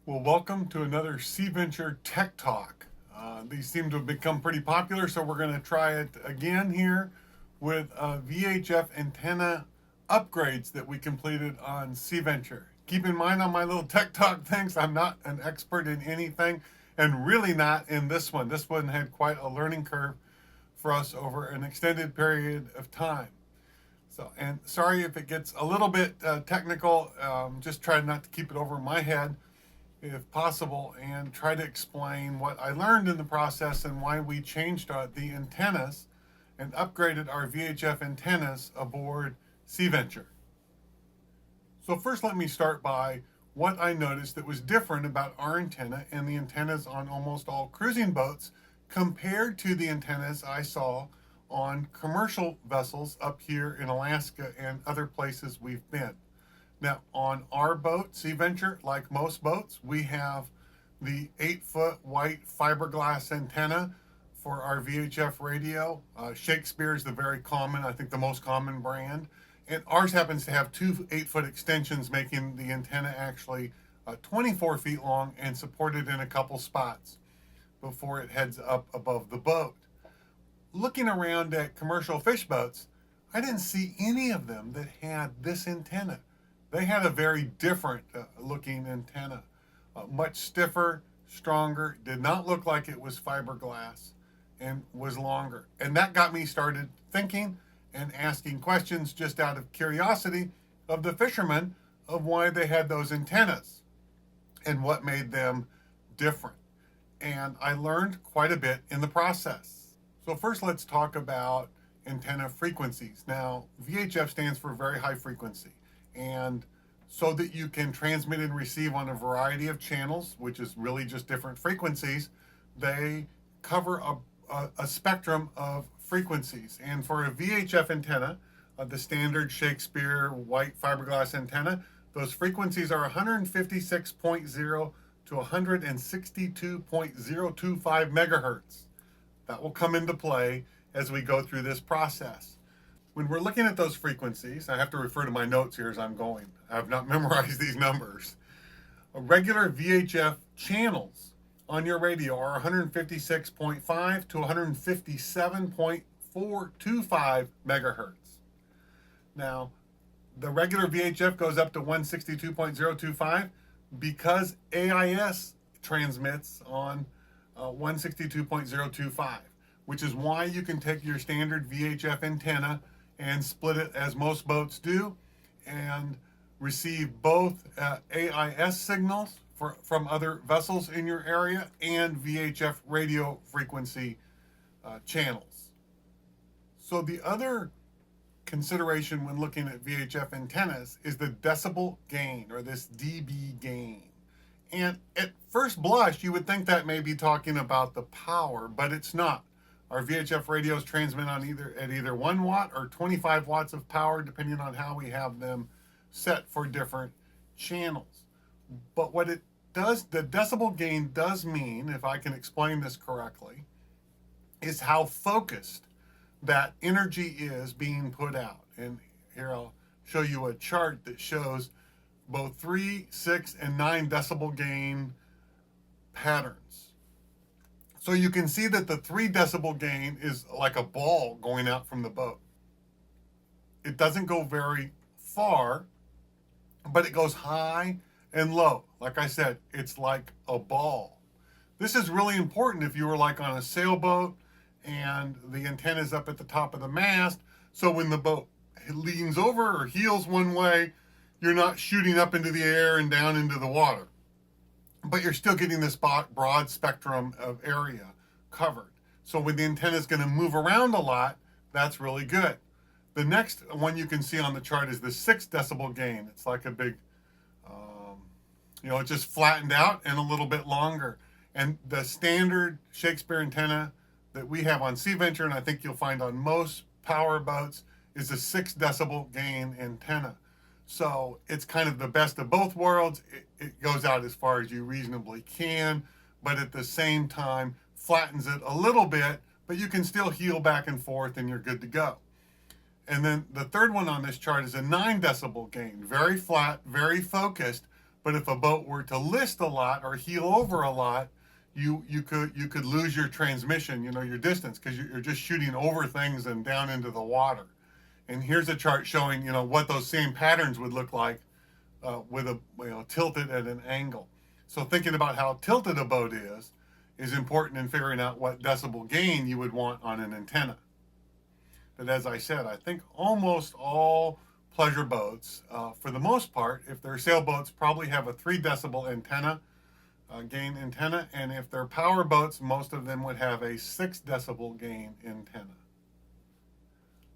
Well, welcome to another Sea Venture Tech Talk. These seem to have become pretty popular, so we're going to try it again here with VHF antenna upgrades that we completed on Sea Venture. Keep in mind on my little Tech Talk things, I'm not an expert in anything, and really not in this one. This one had quite a learning curve for us over an extended period of time. So, and sorry if it gets a little bit technical, just try not to keep it over my head if possible, and try to explain what I learned in the process and why we changed the antennas and upgraded our VHF antennas aboard Sea Venture. So first let me start by what I noticed that was different about our antenna and the antennas on almost all cruising boats compared to the antennas I saw on commercial vessels up here in Alaska and other places we've been. Now, on our boat, Sea Venture, like most boats, we have the 8-foot white fiberglass antenna for our VHF radio. Shakespeare is the very common, I think the most common brand. And ours happens to have two 8-foot extensions, making the antenna actually 24 feet long and supported in a couple spots before it heads up above the boat. Looking around at commercial fish boats, I didn't see any of them that had this antenna. They had a very different looking antenna, much stiffer, stronger, did not look like it was fiberglass, and was longer. And that got me started thinking and asking questions just out of curiosity of the fishermen of why they had those antennas and what made them different. And I learned quite a bit in the process. So first let's talk about antenna frequencies. Now, VHF stands for very high frequency. And so that you can transmit and receive on a variety of channels, which is really just different frequencies, they cover a spectrum of frequencies. And for a VHF antenna, the standard Shakespeare white fiberglass antenna, those frequencies are 156.0 to 162.025 megahertz. That will come into play as we go through this process. When we're looking at those frequencies, I have to refer to my notes here as I'm going. I have not memorized these numbers. Regular VHF channels on your radio are 156.5 to 157.425 megahertz. Now, the regular VHF goes up to 162.025 because AIS transmits on 162.025, which is why you can take your standard VHF antenna and split it as most boats do and receive both AIS signals from other vessels in your area and VHF radio frequency channels. So the other consideration when looking at VHF antennas is the decibel gain, or this dB gain. And at first blush, you would think that may be talking about the power, but it's not. Our VHF radios transmit on either 1 watt or 25 watts of power, depending on how we have them set for different channels. But what it does, the decibel gain does mean, if I can explain this correctly, is how focused that energy is being put out. And here I'll show you a chart that shows both 3, 6, and 9 decibel gain patterns. So you can see that the 3 decibel gain is like a ball going out from the boat. It doesn't go very far, but it goes high and low. Like I said, it's like a ball. This is really important if you were like on a sailboat and the antenna is up at the top of the mast. So when the boat leans over or heels one way, you're not shooting up into the air and down into the water, but you're still getting this broad spectrum of area covered. So when the antenna is going to move around a lot, that's really good. The next one you can see on the chart is the 6 decibel gain. It's like a big, it just flattened out and a little bit longer. And the standard Shakespeare antenna that we have on Sea Venture, and I think you'll find on most power boats, is a 6 decibel gain antenna. So it's kind of the best of both worlds. It goes out as far as you reasonably can, but at the same time flattens it a little bit, but you can still heel back and forth and you're good to go. And then the third one on this chart is a 9 decibel gain. Very flat, very focused, But if a boat were to list a lot or heel over a lot, you could lose your transmission, your distance, because you're just shooting over things and down into the water. And here's a chart showing what those same patterns would look like with a tilted at an angle. So thinking about how tilted a boat is important in figuring out what decibel gain you would want on an antenna. But as I said, I think almost all pleasure boats, for the most part, if they're sailboats, probably have a 3 decibel antenna, gain antenna, and if they're power boats, most of them would have a 6 decibel gain antenna.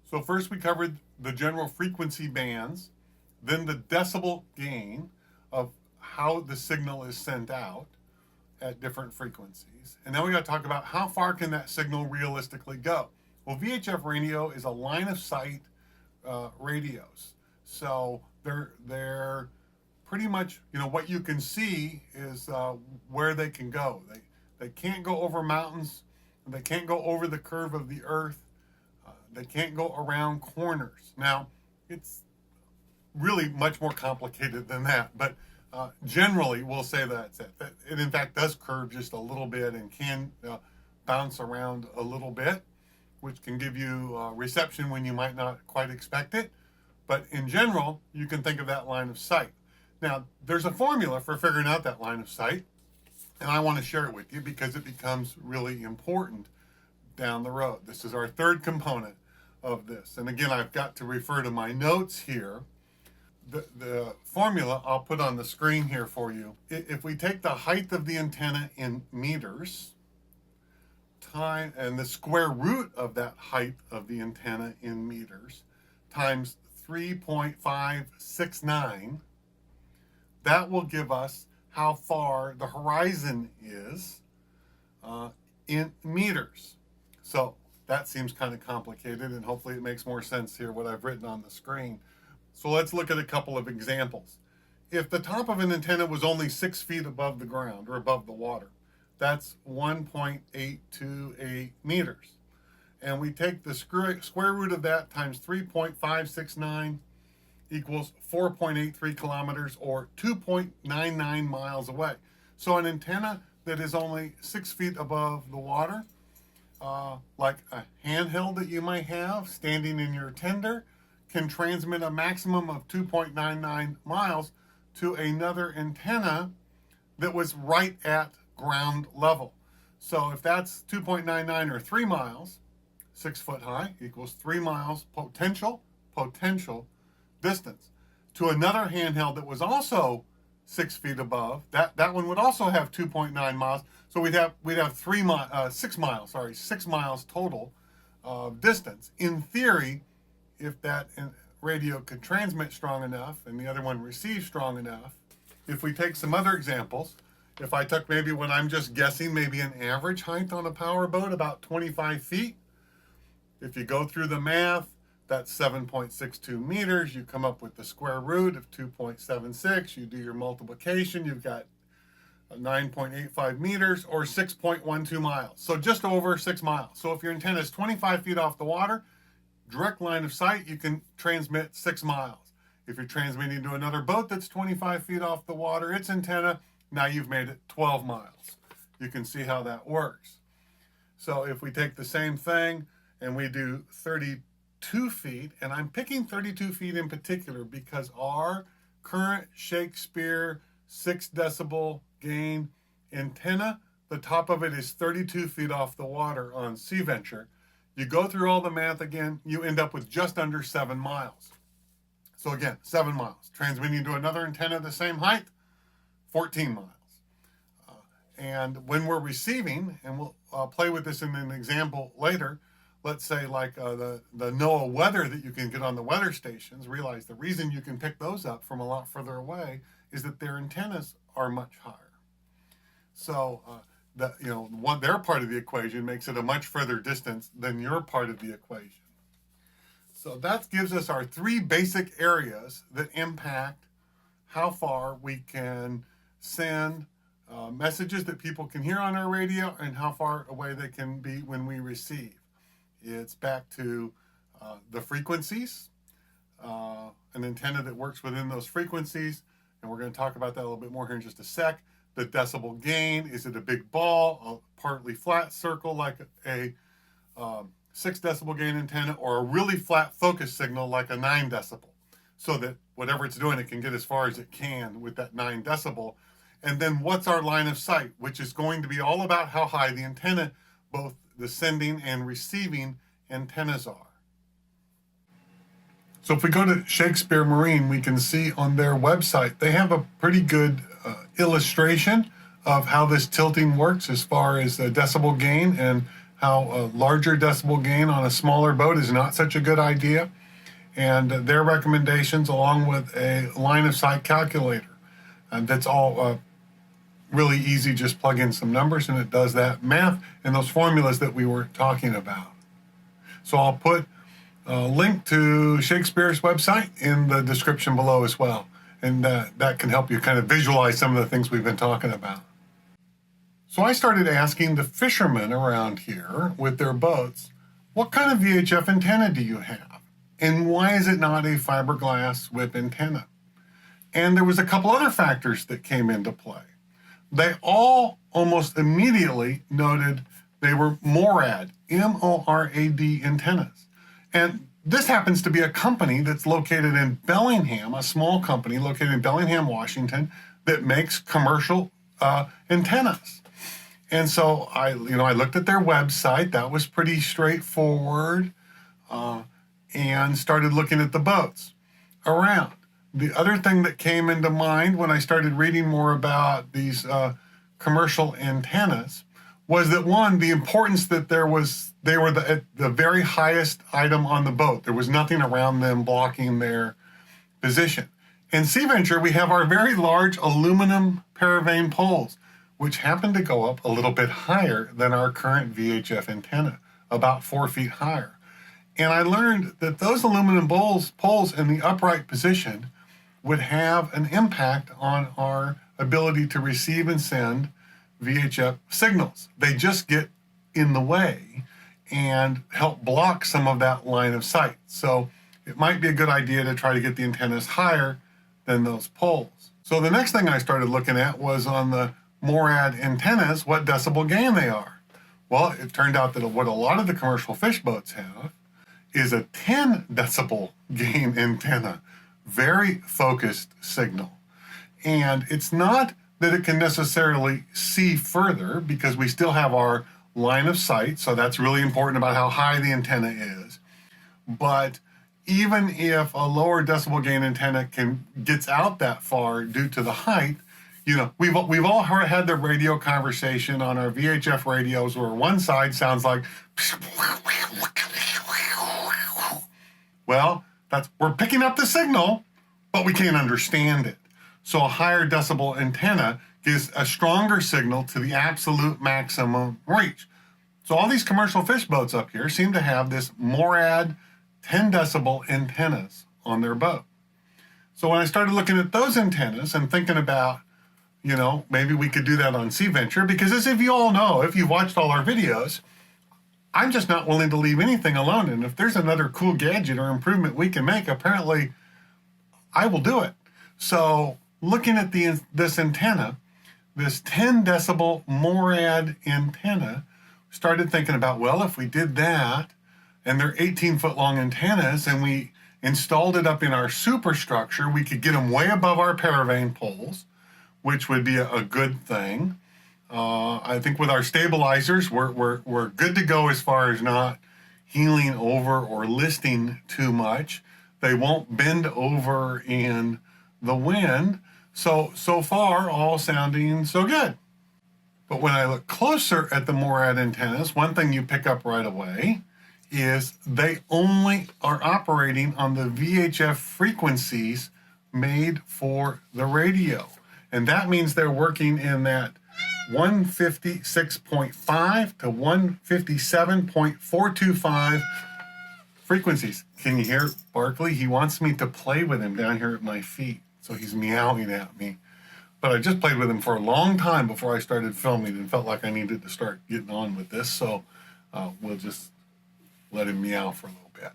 So first we covered the general frequency bands, then the decibel gain of how the signal is sent out at different frequencies. And then we got to talk about how far can that signal realistically go. Well, VHF radio is a line of sight radios. So they're pretty much, what you can see is where they can go. They can't go over mountains. They can't go over the curve of the earth. They can't go around corners. Now, it's really much more complicated than that, but generally we'll say that's it. It in fact does curve just a little bit and can bounce around a little bit, which can give you reception when you might not quite expect it. But in general, you can think of that line of sight. Now, there's a formula for figuring out that line of sight, and I want to share it with you because it becomes really important down the road. This is our third component of this. And again, I've got to refer to my notes here. The formula I'll put on the screen here for you. If we take the height of the antenna in meters, and the square root of that height of the antenna in meters times 3.569, that will give us how far the horizon is in meters. So that seems kind of complicated, and hopefully it makes more sense here what I've written on the screen. So let's look at a couple of examples. If the top of an antenna was only 6 feet above the ground or above the water, that's 1.828 meters. And we take the square root of that times 3.569 equals 4.83 kilometers or 2.99 miles away. So an antenna that is only 6 feet above the water, like a handheld that you might have standing in your tender, can transmit a maximum of 2.99 miles to another antenna that was right at ground level. So if that's 2.99 or 3 miles, 6 foot high equals 3 miles potential distance to another handheld that was also 6 feet above. That one would also have 2.9 miles. So we'd have 6 miles total distance. In theory, if that radio could transmit strong enough and the other one receive strong enough. If we take some other examples, if I took maybe what I'm just guessing, maybe an average height on a power boat, about 25 feet. If you go through the math, that's 7.62 meters. You come up with the square root of 2.76. You do your multiplication. You've got 9.85 meters or 6.12 miles. So just over 6 miles. So if your antenna is 25 feet off the water, direct line of sight, you can transmit 6 miles. If you're transmitting to another boat that's 25 feet off the water, its antenna, now you've made it 12 miles. You can see how that works. So if we take the same thing and we do 32 feet, and I'm picking 32 feet in particular because our current Shakespeare 6 decibel gain antenna, the top of it is 32 feet off the water on Sea Venture. You go through all the math again, you end up with just under 7 miles. So again, 7 miles. Transmitting to another antenna the same height, 14 miles. And when we're receiving, and we'll play with this in an example later, let's say like the NOAA weather that you can get on the weather stations, realize the reason you can pick those up from a lot further away is that their antennas are much higher. So their part of the equation makes it a much further distance than your part of the equation. So that gives us our 3 basic areas that impact how far we can send messages that people can hear on our radio and how far away they can be when we receive. It's back to the frequencies, an antenna that works within those frequencies, and we're going to talk about that a little bit more here in just a sec. The decibel gain, is it a big ball, a partly flat circle like a 6 decibel gain antenna, or a really flat focus signal like a 9 decibel, so that whatever it's doing, it can get as far as it can with that 9 decibel. And then what's our line of sight, which is going to be all about how high the antenna, both the sending and receiving antennas are. So if we go to Shakespeare Marine, we can see on their website, they have a pretty good illustration of how this tilting works as far as the decibel gain, and how a larger decibel gain on a smaller boat is not such a good idea. And their recommendations, along with a line of sight calculator. And that's all really easy. Just plug in some numbers and it does that math and those formulas that we were talking about. So I'll put a link to Shakespeare's website in the description below as well. And that can help you kind of visualize some of the things we've been talking about. So I started asking the fishermen around here with their boats, what kind of VHF antenna do you have? And why is it not a fiberglass whip antenna? And there was a couple other factors that came into play. They all almost immediately noted they were MORAD, M-O-R-A-D antennas. And this happens to be a company that's located in Bellingham, a small company located in Bellingham, Washington, that makes commercial antennas. And so I looked at their website. That was pretty straightforward, and started looking at the boats around. The other thing that came into mind when I started reading more about these commercial antennas was that, one, the importance that they were the very highest item on the boat. There was nothing around them blocking their position. In Sea Venture, we have our very large aluminum paravane poles, which happen to go up a little bit higher than our current VHF antenna, about 4 feet higher. And I learned that those aluminum poles in the upright position would have an impact on our ability to receive and send VHF signals. They just get in the way and help block some of that line of sight. So it might be a good idea to try to get the antennas higher than those poles. So the next thing I started looking at was on the MORAD antennas, what decibel gain they are. Well, it turned out that what a lot of the commercial fish boats have is a 10 decibel gain antenna, very focused signal. And it's not that it can necessarily see further, because we still have our line of sight, so that's really important about how high the antenna is. But even if a lower decibel gain antenna gets out that far due to the height, we've all had the radio conversation on our VHF radios where one side sounds like, well, we're picking up the signal, but we can't understand it. So a higher decibel antenna gives a stronger signal to the absolute maximum reach. So all these commercial fish boats up here seem to have this MORAD 10 decibel antennas on their boat. So when I started looking at those antennas and thinking about, maybe we could do that on Sea Venture, because as if you all know, if you've watched all our videos, I'm just not willing to leave anything alone. And if there's another cool gadget or improvement we can make, apparently I will do it. So looking at this antenna, this 10 decibel MORAD antenna, started thinking about, well, if we did that, and they're 18-foot long antennas, and we installed it up in our superstructure, we could get them way above our paravane poles, which would be a good thing. I think with our stabilizers, we're good to go as far as not heeling over or listing too much. They won't bend over in the wind. So far, all sounding so good. But when I look closer at the MORAD antennas, one thing you pick up right away is they only are operating on the VHF frequencies made for the radio. And that means they're working in that 156.5 to 157.425 frequencies. Can you hear Barkley? He wants me to play with him down here at my feet. So he's meowing at me. But I just played with him for a long time before I started filming and felt like I needed to start getting on with this. So we'll just let him meow for a little bit.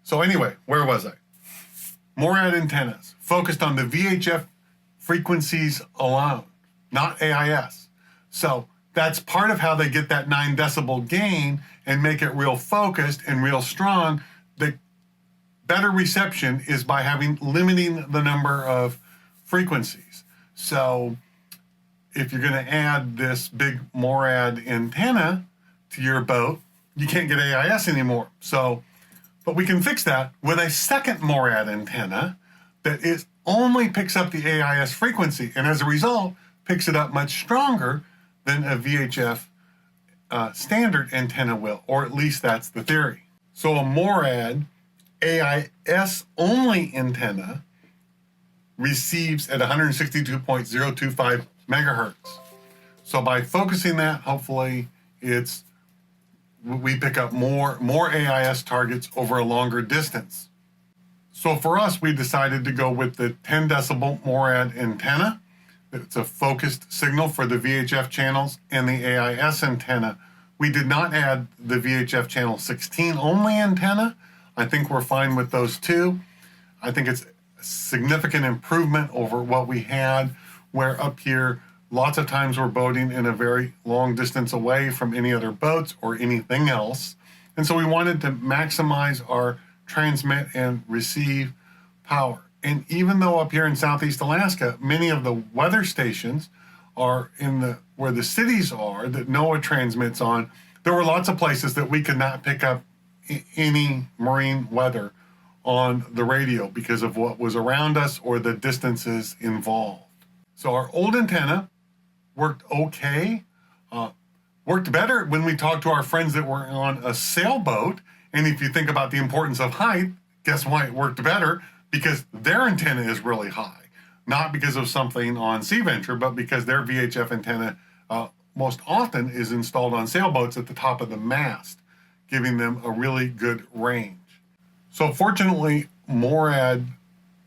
So anyway, where was I? MORAD antennas focused on the VHF frequencies alone, not AIS. So that's part of how they get that 9 decibel gain and make it real focused and real strong. The better reception is by limiting the number of frequencies. So if you're going to add this big MORAD antenna to your boat, you can't get AIS anymore. But we can fix that with a second MORAD antenna that only picks up the AIS frequency, and as a result, picks it up much stronger than a VHF standard antenna will, or at least that's the theory. So a MORAD AIS only antenna receives at 162.025 megahertz. So by focusing that, hopefully we pick up more AIS targets over a longer distance. So for us, we decided to go with the 10 decibel MORAD antenna. It's a focused signal for the VHF channels, and the AIS antenna. We did not add the VHF channel 16 only antenna. I think we're fine with those two. I think it's a significant improvement over what we had, where up here, lots of times we're boating in a very long distance away from any other boats or anything else. And so we wanted to maximize our transmit and receive power. And even though up here in Southeast Alaska, many of the weather stations are where the cities are that NOAA transmits on, there were lots of places that we could not pick up any marine weather on the radio because of what was around us or the distances involved. So our old antenna worked okay, worked better when we talked to our friends that were on a sailboat. And if you think about the importance of height, guess why it worked better? Because their antenna is really high, not because of something on Sea Venture, but because their VHF antenna most often is installed on sailboats at the top of the mast, giving them a really good range. So fortunately, MORAD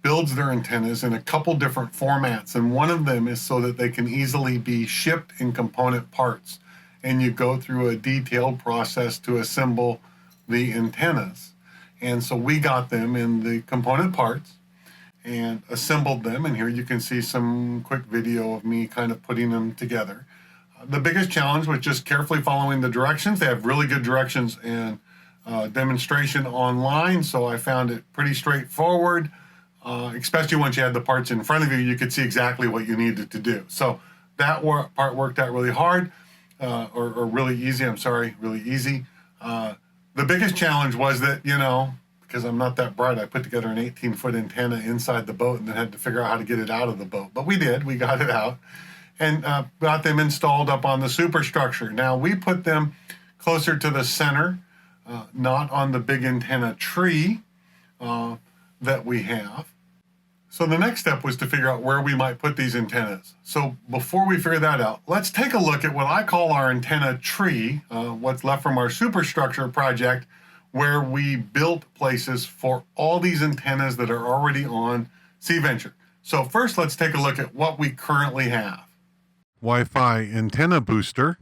builds their antennas in a couple different formats, and one of them is so that they can easily be shipped in component parts, and you go through a detailed process to assemble the antennas. And so we got them in the component parts and assembled them, and here you can see some quick video of me kind of putting them together. The biggest challenge was just carefully following the directions. They have really good directions and demonstration online, so I found it pretty straightforward. Especially once you had the parts in front of you, you could see exactly what you needed to do. So that part worked out really hard, or really easy, really easy. The biggest challenge was that, because I'm not that bright, I put together an 18-foot antenna inside the boat and then had to figure out how to get it out of the boat. But we got it out and got them installed up on the superstructure. Now we put them closer to the center, not on the big antenna tree that we have. So the next step was to figure out where we might put these antennas. So before we figure that out, let's take a look at what I call our antenna tree, what's left from our superstructure project, where we built places for all these antennas that are already on Sea Venture. So first, let's take a look at what we currently have. Wi-Fi antenna booster,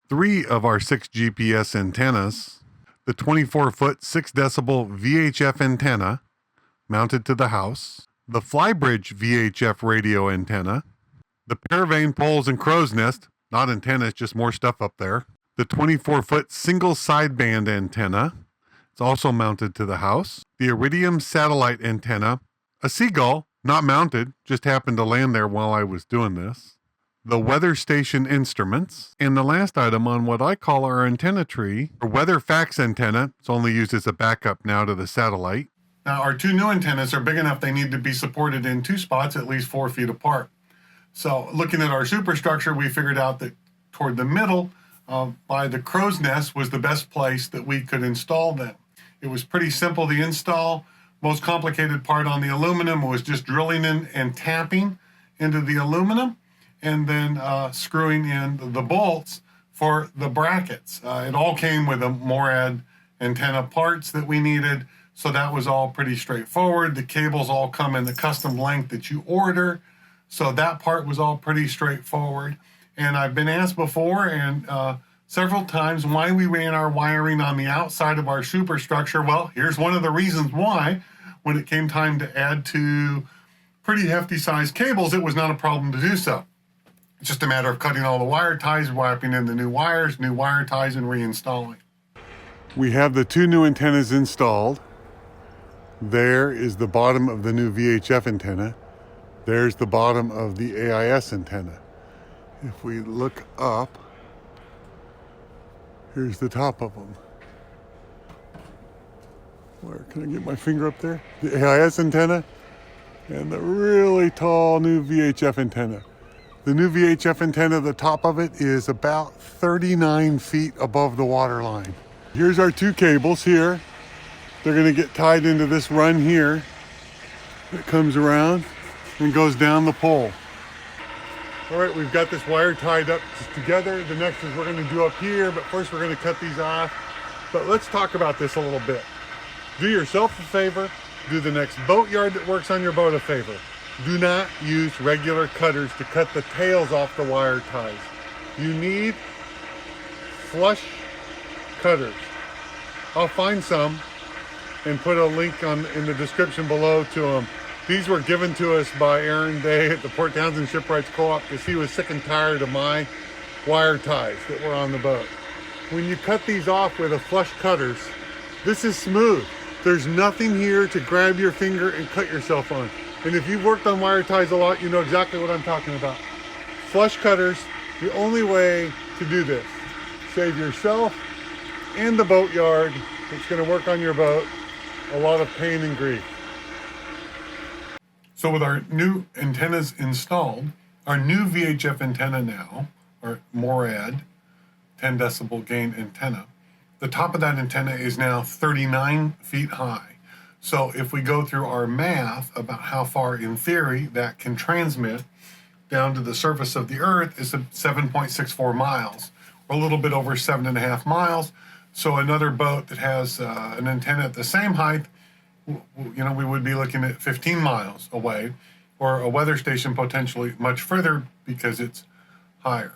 3 of our 6 GPS antennas, the 24-foot 6 decibel VHF antenna mounted to the house, the Flybridge VHF radio antenna, the paravane poles and crow's nest, not antennas, just more stuff up there, the 24-foot single sideband antenna, it's also mounted to the house, the Iridium satellite antenna, a seagull, not mounted, just happened to land there while I was doing this, the weather station instruments, and the last item on what I call our antenna tree, a weather fax antenna. It's only used as a backup now to the satellite. Now, our 2 new antennas are big enough they need to be supported in 2 spots at least 4 feet apart. So looking at our superstructure, we figured out that toward the middle by the crow's nest was the best place that we could install them. It was pretty simple to install. Most complicated part on the aluminum was just drilling in and tapping into the aluminum and then screwing in the bolts for the brackets. It all came with a MORAD antenna parts that we needed. So that was all pretty straightforward. The cables all come in the custom length that you order. So that part was all pretty straightforward. And I've been asked before and several times why we ran our wiring on the outside of our superstructure. Well, here's one of the reasons why. when it came time to add to pretty hefty sized cables, it was not a problem to do so. It's just a matter of cutting all the wire ties, wrapping in the new wires, new wire ties, and reinstalling. We have the two new antennas installed. There is the bottom of the new VHF antenna. There's the bottom of the AIS antenna. If we look up, here's the top of them. Where can I get my finger up there? The AIS antenna and the really tall new VHF antenna. The new VHF antenna, the top of it is about 39 feet above the water line. Here's our two cables here. They're going to get tied into this run here that comes around and goes down the pole. All right, we've got this wire tied up together. The next is we're going to do up here, but first we're going to cut these off. But let's talk about this a little bit. Do yourself a favor. Do the next boatyard that works on your boat a favor. Do not use regular cutters to cut the tails off the wire ties. You need flush cutters. I'll find some and put a link in the description below to them. These were given to us by Aaron Day at the Port Townsend Shipwrights Co-op because he was sick and tired of my wire ties that were on the boat. When you cut these off with a flush cutters, this is smooth. There's nothing here to grab your finger and cut yourself on. And if you've worked on wire ties a lot, you know exactly what I'm talking about. Flush cutters, the only way to do this. Save yourself and the boatyard that's going to work on your boat a lot of pain and grief. So with our new antennas installed, our new VHF antenna now, our MORAD 10 decibel gain antenna, the top of that antenna is now 39 feet high. So if we go through our math about how far in theory that can transmit down to the surface of the earth is 7.64 miles, or a little bit over 7.5 miles. So another boat that has an antenna at the same height, you know, we would be looking at 15 miles away, or a weather station potentially much further because it's higher.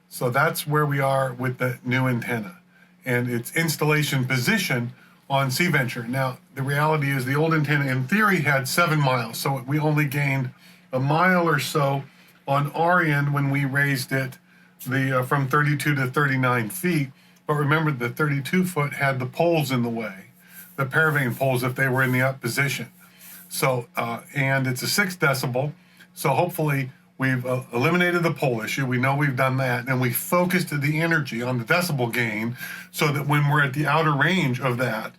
So that's where we are with the new antenna and its installation position on Sea Venture. Now, the reality is the old antenna in theory had 7 miles, so we only gained a mile or so on our end when we raised it from 32 to 39 feet. But remember, the 32 foot had the poles in the way, the paravane poles if they were in the up position. So, and it's a 6 decibel, so hopefully we've eliminated the pole issue. We know we've done that, and we focused the energy on the decibel gain so that when we're at the outer range of that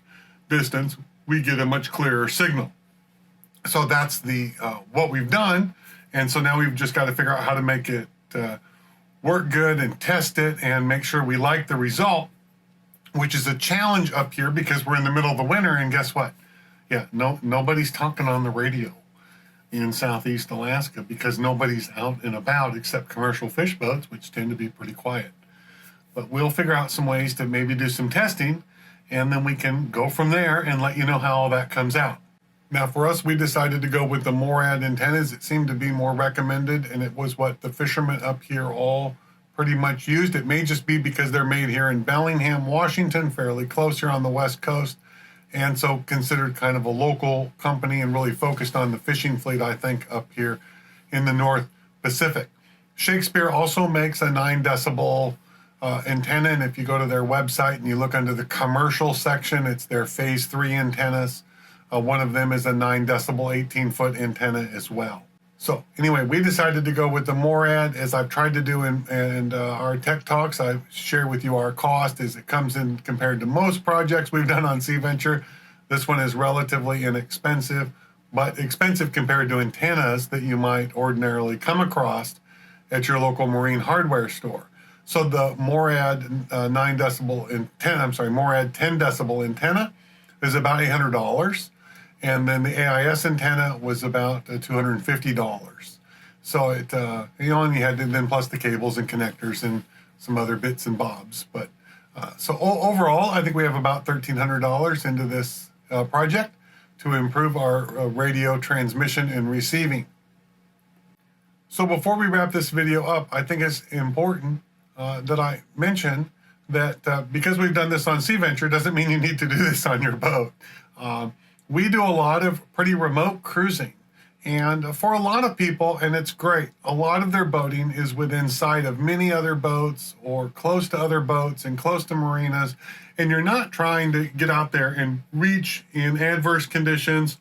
distance, we get a much clearer signal. So that's the what we've done, and so now we've just got to figure out how to make it work good and test it and make sure we like the result, which is a challenge up here because we're in the middle of the winter, and guess what? Yeah, nobody's talking on the radio in Southeast Alaska because nobody's out and about except commercial fish boats, which tend to be pretty quiet. But we'll figure out some ways to maybe do some testing, and then we can go from there and let you know how all that comes out. Now for us, we decided to go with the MORAD antennas. It seemed to be more recommended, and it was what the fishermen up here all pretty much used. It may just be because they're made here in Bellingham, Washington, fairly close here on the West Coast, and so considered kind of a local company and really focused on the fishing fleet, I think, up here in the North Pacific. Shakespeare also makes a 9 decibel antenna, and if you go to their website and you look under the commercial section, it's their phase 3 antennas. One of them is a 9 decibel 18 foot antenna as well. So anyway, we decided to go with the MORAD, as I've tried to do in our tech talks. I share with you our cost as it comes in compared to most projects we've done on Sea Venture. This one is relatively inexpensive, but expensive compared to antennas that you might ordinarily come across at your local marine hardware store. So the MORAD 9 decibel antenna, MORAD 10 decibel antenna is about $800. And then the AIS antenna was about $250. So it, and you had to then plus the cables and connectors and some other bits and bobs. But so overall, I think we have about $1,300 into this project to improve our radio transmission and receiving. So before we wrap this video up, I think it's important that I mention that because we've done this on Sea Venture doesn't mean you need to do this on your boat. We do a lot of pretty remote cruising. And for a lot of people, and it's great, a lot of their boating is within sight of many other boats or close to other boats and close to marinas. And you're not trying to get out there and reach in adverse conditions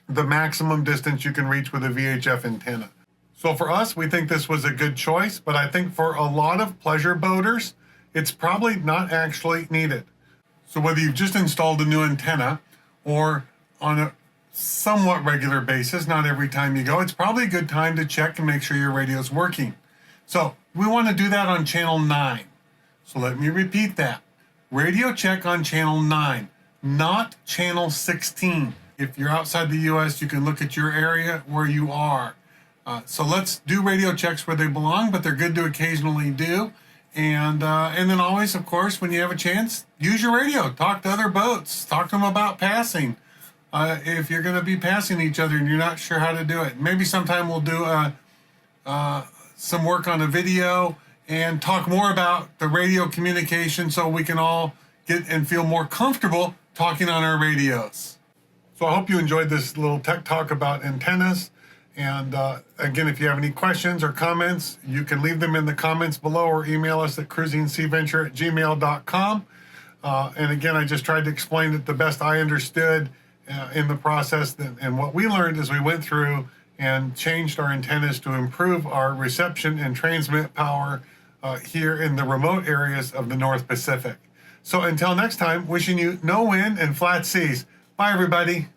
the maximum distance you can reach with a VHF antenna. So for us, we think this was a good choice, but I think for a lot of pleasure boaters, it's probably not actually needed. So whether you've just installed a new antenna or on a somewhat regular basis, not every time you go, it's probably a good time to check and make sure your radio is working. So we want to do that on channel 9. So let me repeat that. Radio check on channel 9, not channel 16. If you're outside the US, you can look at your area where you are. So let's do radio checks where they belong, but they're good to occasionally do. And then always, of course, when you have a chance, use your radio. Talk to other boats. Talk to them about passing. If you're going to be passing each other and you're not sure how to do it. Maybe sometime we'll do some work on a video and talk more about the radio communication so we can all get and feel more comfortable talking on our radios. So I hope you enjoyed this little tech talk about antennas. And again, if you have any questions or comments, you can leave them in the comments below or email us at cruisingseaventure@gmail.com. And again, I just tried to explain it the best I understood in the process. And what we learned as we went through and changed our antennas to improve our reception and transmit power here in the remote areas of the North Pacific. So until next time, wishing you no wind and flat seas. Bye, everybody.